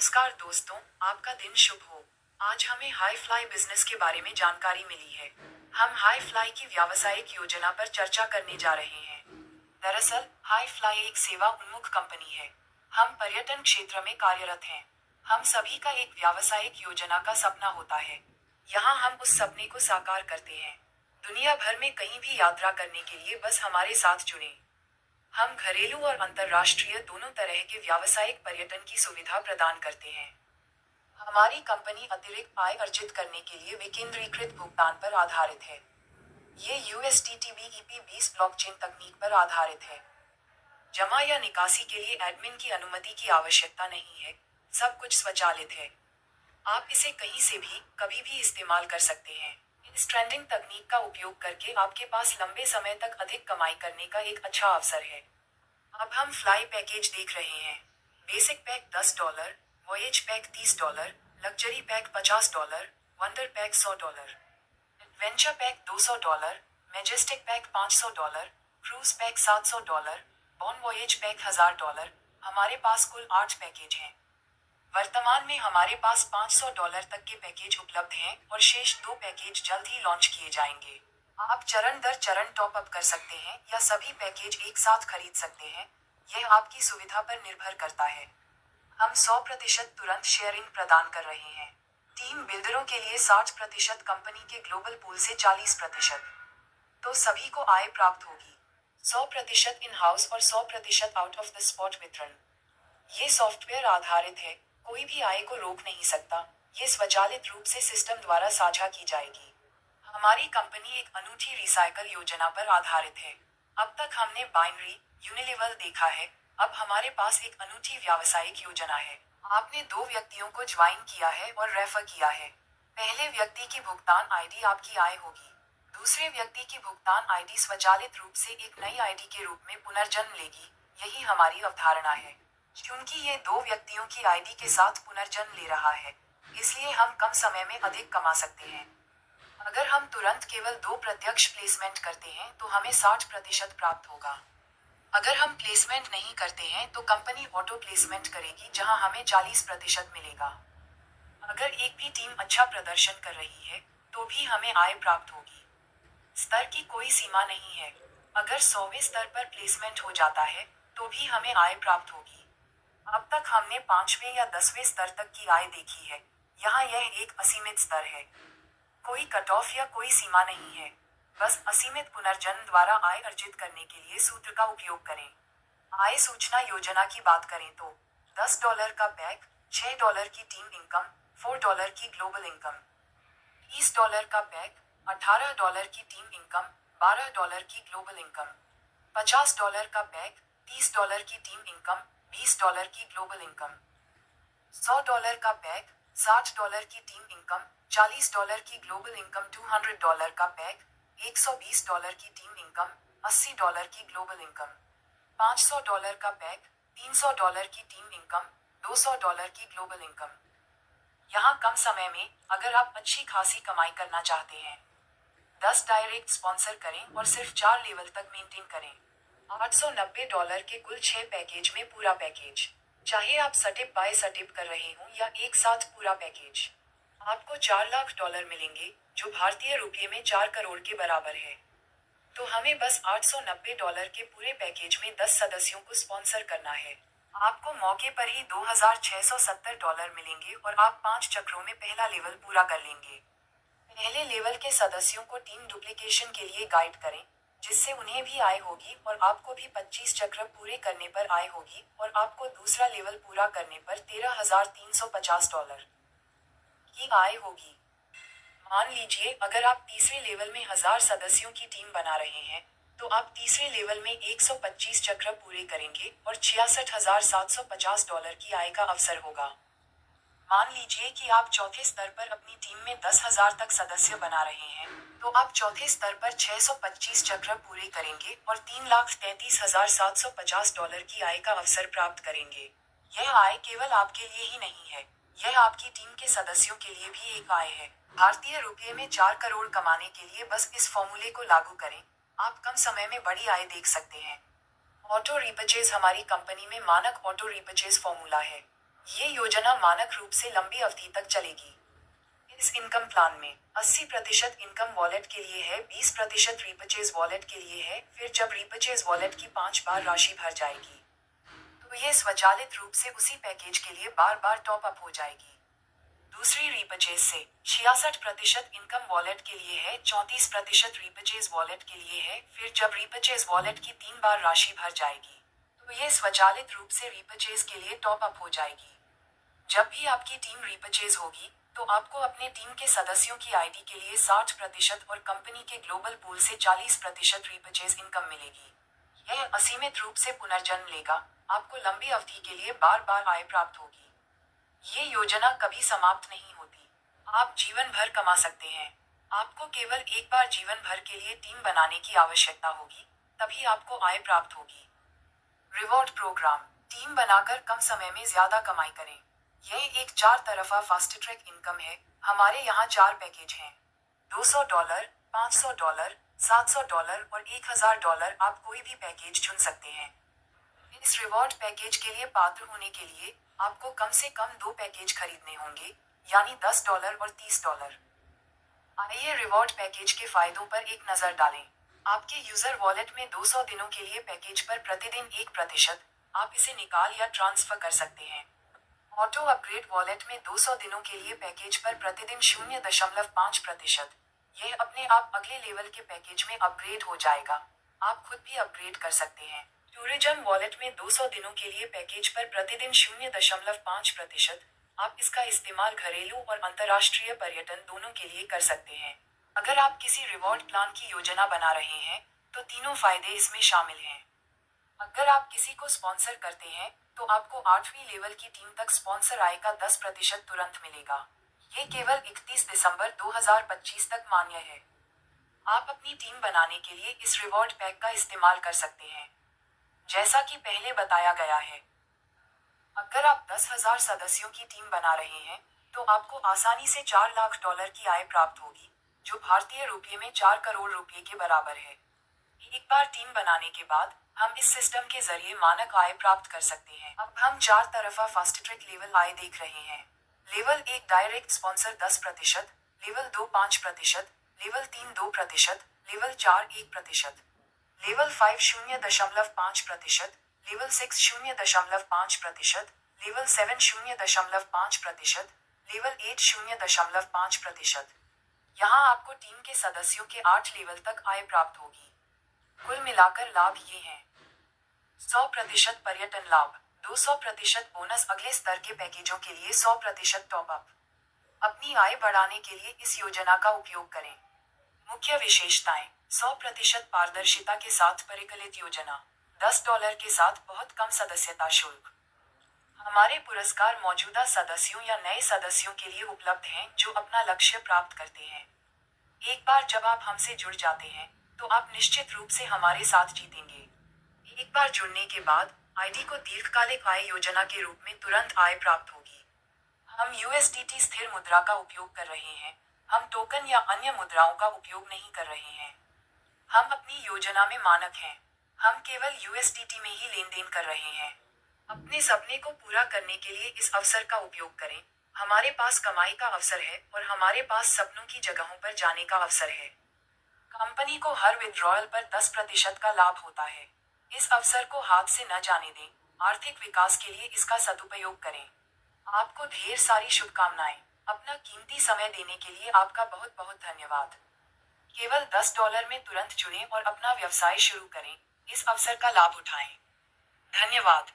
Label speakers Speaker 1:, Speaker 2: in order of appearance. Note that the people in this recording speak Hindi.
Speaker 1: नमस्कार दोस्तों, आपका दिन शुभ हो। आज हमें हाई फ्लाई बिजनेस के बारे में जानकारी मिली है। हम हाई फ्लाई की व्यावसायिक योजना पर चर्चा करने जा रहे हैं। दरअसल हाई फ्लाई एक सेवा उन्मुख कंपनी है। हम पर्यटन क्षेत्र में कार्यरत हैं। हम सभी का एक व्यावसायिक योजना का सपना होता है। यहाँ हम उस सपने को साकार करते हैं। दुनिया भर में कहीं भी यात्रा करने के लिए बस हमारे साथ जुड़ें। हम घरेलू और अंतर्राष्ट्रीय दोनों तरह के व्यावसायिक पर्यटन की सुविधा प्रदान करते हैं। हमारी कंपनी अतिरिक्त आय अर्जित करने के लिए विकेंद्रीकृत भुगतान पर आधारित है। ये USDT BEP20 ब्लॉकचेन तकनीक पर आधारित है। जमा या निकासी के लिए एडमिन की अनुमति की आवश्यकता नहीं है। सब कुछ स्वचालित है। आप इसे कहीं से भी कभी भी इस्तेमाल कर सकते हैं। इस ट्रेंडिंग तकनीक का उपयोग करके आपके पास लंबे समय तक अधिक कमाई करने का एक अच्छा अवसर है। अब हम फ्लाई पैकेज देख रहे हैं। Basic pack $10, voyage pack $30, luxury pack $50, wonder pack $100, adventure pack $200, majestic pack $500, cruise pack $700, bon वॉयेज pack $1000। हमारे पास कुल 8 पैकेज हैं। वर्तमान में हमारे पास $500 तक के पैकेज उपलब्ध हैं और शेष 2 पैकेज जल्द ही लॉन्च किए जाएंगे। आप चरण दर चरण टॉप अप कर सकते हैं या सभी पैकेज एक साथ खरीद सकते हैं। यह आपकी सुविधा पर निर्भर करता है। हम 100% तुरंत शेयरिंग प्रदान कर रहे हैं। टीम बिल्डरों के लिए 60%, कंपनी के ग्लोबल पूल से 40%। तो सभी को आय प्राप्त होगी। 100% इन हाउस और 100% आउट ऑफ द स्पॉट वितरण। ये सॉफ्टवेयर आधारित है, कोई भी आय को रोक नहीं सकता। ये स्वचालित रूप से सिस्टम द्वारा साझा की जाएगी। हमारी कंपनी एक अनूठी रिसाइकल योजना पर आधारित है। अब तक हमने बाइनरी, यूनिलेवल देखा है, अब हमारे पास एक अनूठी व्यावसायिक योजना है। आपने 2 व्यक्तियों को ज्वाइन किया है और रेफर किया है। पहले व्यक्ति की भुगतान आईडी आपकी आय होगी। दूसरे व्यक्ति की भुगतान आईडी स्वचालित रूप से एक नई आईडी के रूप में पुनर्जन्म लेगी। यही हमारी अवधारणा है। क्योंकि ये 2 व्यक्तियों की आईडी के साथ पुनर्जन्म ले रहा है, इसलिए हम कम समय में अधिक कमा सकते हैं। अगर हम तुरंत केवल 2 प्रत्यक्ष प्लेसमेंट करते हैं तो हमें 60% प्राप्त होगा। अगर हम प्लेसमेंट नहीं करते हैं तो कंपनी ऑटो प्लेसमेंट करेगी, जहां हमें 40% मिलेगा। अगर एक भी टीम अच्छा प्रदर्शन कर रही है तो भी हमें आय प्राप्त होगी। स्तर की कोई सीमा नहीं है। अगर 100वें स्तर पर प्लेसमेंट हो जाता है तो भी हमें आय प्राप्त होगी। अब तक हमने 5वें या 10वें स्तर तक की आय देखी है। यहाँ यह एक असीमित स्तर है। कोई कट ऑफ या कोई सीमा नहीं है। बस असीमित पुनर्जन्म द्वारा आय अर्जित करने के लिए सूत्र का उपयोग करें। आय सूचना योजना की बात करें तो $10 का पैक, $6 की टीम इनकम, $4 की ग्लोबल इनकम। $20 का पैक, $18 की टीम इनकम, $12 की ग्लोबल इनकम। $50 का पैक, $30 की टीम इनकम, $20 की ग्लोबल इनकम। $100 का पैक, $60 की टीम इनकम, $40 की ग्लोबल इनकम। $200 का पैक, $120 की टीम इनकम, $80 की ग्लोबल इनकम। $500 का पैक, $300 की टीम इनकम, $200 की ग्लोबल इनकम। यहाँ कम समय में अगर आप अच्छी खासी कमाई करना चाहते हैं, 10 डायरेक्ट स्पॉन्सर करें और सिर्फ 4 लेवल तक मेंटेन करें। $890 के कुल 6 पैकेज में पूरा पैकेज, चाहे आप सटिप बाय सटिप कर रहे हों या एक साथ पूरा पैकेज, आपको $4 लाख मिलेंगे, जो भारतीय रुपये में 4 करोड़ के बराबर है। तो हमें बस $890 के पूरे पैकेज में 10 सदस्यों को स्पॉन्सर करना है। आपको मौके पर ही $2670 मिलेंगे और आप 5 चक्रों में पहला लेवल पूरा कर लेंगे। पहले लेवल के सदस्यों को टीम डुप्लीकेशन के लिए गाइड करें, जिससे उन्हें भी आय होगी और आपको भी 25 चक्र पूरे करने पर आय होगी और आपको दूसरा लेवल पूरा करने पर $13,350 की आय होगी। मान लीजिए अगर आप तीसरे लेवल में 1000 सदस्यों की टीम बना रहे हैं, तो आप तीसरे लेवल में 125 चक्र पूरे करेंगे और $66,750 की आय का अवसर होगा। मान लीजिए कि आप चौथे स्तर पर अपनी टीम में 10,000 तक सदस्य बना रहे हैं, तो आप चौथे स्तर पर 625 चक्र पूरे करेंगे और $3,33,750 की आय का अवसर प्राप्त करेंगे। यह आय केवल आपके लिए ही नहीं है, यह आपकी टीम के सदस्यों के लिए भी एक आय है। भारतीय रुपये में 4 करोड़ कमाने के लिए बस इस फॉर्मूले को लागू करें, आप कम समय में बड़ी आय देख सकते हैं। ऑटो रिपर्चेज हमारी कंपनी में मानक ऑटो रिपर्चेज फॉर्मूला है। ये योजना मानक रूप से लंबी अवधि तक चलेगी। इस इनकम प्लान में 80% इनकम वॉलेट के लिए है, 20% रीपर्चेज वॉलेट के लिए है। फिर जब रीपर्चेज वॉलेट की 5 बार राशि भर जाएगी तो ये स्वचालित रूप से उसी पैकेज के लिए बार बार टॉप अप हो जाएगी। दूसरी रीपर्चेज से 66% इनकम वॉलेट के लिए है, 34% रीपर्चेज वॉलेट के लिए है। फिर जब रीपर्चेज वॉलेट की 3 बार राशि भर जाएगी तो ये स्वचालित रूप से रीपर्चेज के लिए टॉप अप हो जाएगी। जब भी आपकी टीम रीपर्चेज होगी तो आपको अपने टीम के सदस्यों की आईडी के लिए 60% और कंपनी के ग्लोबल पूल से 40% रीपर्चेज इनकम मिलेगी। यह असीमित रूप से पुनर्जन्म लेगा, आपको लंबी अवधि के लिए बार बार आय प्राप्त होगी। ये योजना कभी समाप्त नहीं होती, आप जीवन भर कमा सकते हैं। आपको केवल एक बार जीवन भर के लिए टीम बनाने की आवश्यकता होगी, तभी आपको आय प्राप्त होगी। रिवॉर्ड प्रोग्राम, टीम बनाकर कम समय में ज्यादा कमाई करें। यह एक 4 तरफा फास्ट ट्रैक इनकम है। हमारे यहाँ 4 पैकेज हैं, $200, $500, $700 और $1000। आप कोई भी पैकेज चुन सकते हैं। इस रिवॉर्ड पैकेज के लिए पात्र होने के लिए आपको कम से कम 2 पैकेज खरीदने होंगे, यानी $10 और $30। आइए रिवॉर्ड पैकेज के फायदों पर एक नजर डालें। आपके यूजर वॉलेट में 200 दिनों के लिए पैकेज पर प्रतिदिन 1%, आप इसे निकाल या ट्रांसफर कर सकते हैं। ऑटो अपग्रेड वॉलेट में 200 दिनों के लिए पैकेज पर प्रतिदिन 0.5%, यह अपने आप अगले लेवल के पैकेज में अपग्रेड हो जाएगा। आप खुद भी अपग्रेड कर सकते हैं। टूरिज्म वॉलेट में 200 दिनों के लिए पैकेज पर प्रतिदिन 0.5%, आप इसका इस्तेमाल घरेलू और अंतर्राष्ट्रीय पर्यटन दोनों के लिए कर सकते हैं। अगर आप किसी रिवॉर्ड प्लान की योजना बना रहे हैं तो तीनों फायदे इसमें शामिल हैं। अगर आप किसी को स्पॉन्सर करते हैं तो आपको 8वीं लेवल की टीम तक स्पॉन्सर आय का 10% तुरंत मिलेगा। ये केवल 31 दिसंबर 2025 तक मान्य है। आप अपनी टीम बनाने के लिए इस रिवॉर्ड पैक का इस्तेमाल कर सकते हैं। जैसा कि पहले बताया गया है, अगर आप 10,000 सदस्यों की टीम बना रहे हैं तो आपको आसानी से $4 लाख की आय प्राप्त होगी, जो भारतीय रुपये में 4 करोड़ रुपये के बराबर है। एक बार टीम बनाने के बाद हम इस सिस्टम के जरिए मानक आय प्राप्त कर सकते हैं। अब हम 4 तरफा फास्ट ट्रैक लेवल आय देख रहे हैं। Level 1 direct sponsor 10%, level 2 5%, level 3 2%, level 4 1%, level 5 0.5%, level 6 0.5%, level 7 0.5%, level 8 0.5%। यहाँ आपको टीम के सदस्यों के 8 लेवल तक आय प्राप्त होगी। कुल मिलाकर लाभ ये हैं: 100% पर्यटन लाभ, 200% बोनस, अगले स्तर के पैकेजों के लिए 100% टॉप अप। अपनी आय बढ़ाने के लिए इस योजना का उपयोग करें। मुख्य विशेषताएं: 100% पारदर्शिता के साथ परिकलित योजना, $10 के साथ बहुत कम सदस्यता शुल्क। हमारे पुरस्कार मौजूदा सदस्यों या नए सदस्यों के लिए उपलब्ध हैं जो अपना लक्ष्य प्राप्त करते हैं। एक बार जब आप हमसे जुड़ जाते हैं तो आप निश्चित रूप से हमारे साथ जीतेंगे। एक बार जुड़ने के बाद आईडी को दीर्घकालिक आय योजना के रूप में तुरंत आय प्राप्त होगी। हम यूएसडीटी स्थिर मुद्रा का उपयोग कर रहे हैं, हम टोकन या अन्य मुद्राओं का उपयोग नहीं कर रहे हैं। हम अपनी योजना में मानक हैं, हम केवल यूएसडीटी में ही लेन देन कर रहे हैं। अपने सपने को पूरा करने के लिए इस अवसर का उपयोग करें। हमारे पास कमाई का अवसर है और हमारे पास सपनों की जगहों पर जाने का अवसर है। कंपनी को हर विड्रॉयल पर 10% का लाभ होता है। इस अवसर को हाथ से न जाने दें। आर्थिक विकास के लिए इसका सदुपयोग करें। आपको ढेर सारी शुभकामनाएं। अपना कीमती समय देने के लिए आपका बहुत बहुत धन्यवाद। केवल $10 में तुरंत जुड़ें और अपना व्यवसाय शुरू करें। इस अवसर का लाभ उठाएं। धन्यवाद।